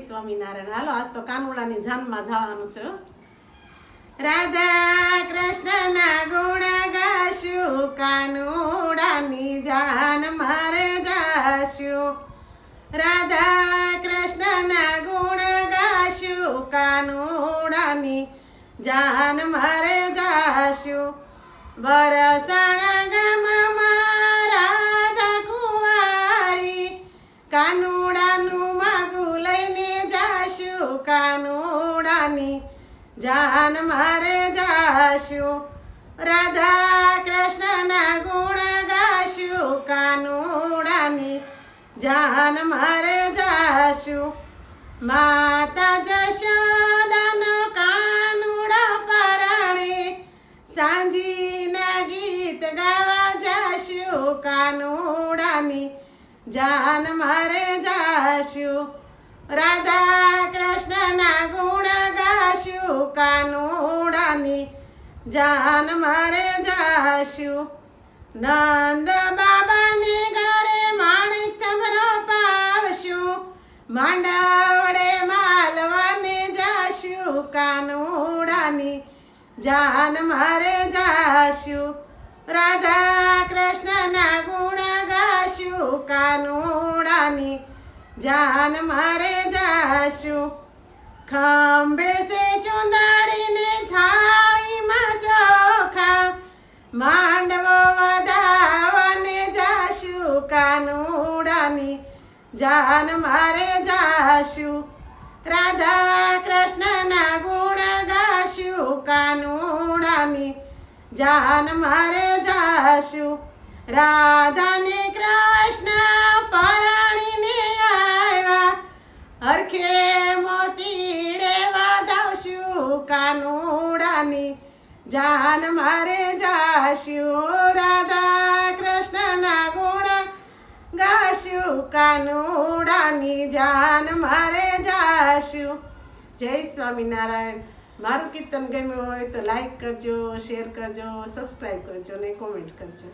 સ્વામિનારાયણ. હાલો આજ તો કાનુડાની જાનમાં જવાનું છે. રાધા કૃષ્ણના ગુણ ગાશું, કાનુડાની જાન મારે જાશું. રાધા કૃષ્ણના ગુણ ગાશું, કાનુડાની જાન મારે જાશું. વરસણ ગામમાં રાધા કુંવારી, કાનુડાનું માગું લઈને જાશું, કાનુડાની જાન મારે જાશું. રાધા કૃષ્ણના ગુણ ગાશું, કાનુડાની જાન મારે જાશું. માતા જશોદાનો કાનુડો પરણે, સાંજીના ગીત ગાવા જાશું, કાનુડાની જાન મારે જાશું. રાધા કૃષ્ણના ગુણ ગાશું, કાનુડાની જાન મારે જાશું. નંદ બાબાને ઘરે માણિક તમરો પાવશું, માંડવડે માલવાને જાશું, કાનુડાની જાન મારે જાશું. રાધા કૃષ્ણના ગુણ ગાશું, કાનુડાની જાન મારે જાશું. ખંભે સે ચુંદડીને થાળીમાં ચોખા, માંડવો વધાવને જાશું, કાનુડાની જાન મારે જાશું. રાધા કૃષ્ણના ગુણ ગાશું, કાનુડાની જાન મારે જાશું. રાધાને કૃષ્ણ પરાણીને આવ્યા, હરખે મોતીડે વધાવશું, કાનુડાની જાન મારે જાશું. રાધા કૃષ્ણના ગુણ ગાશું, કાનુડાની જાન મારે જાશું. જય સ્વામિનારાયણ. મારું કીર્તન ગમ્યું હોય તો લાઈક કરજો, શેર કરજો, સબસ્ક્રાઈબ કરજો ને કોમેન્ટ કરજો.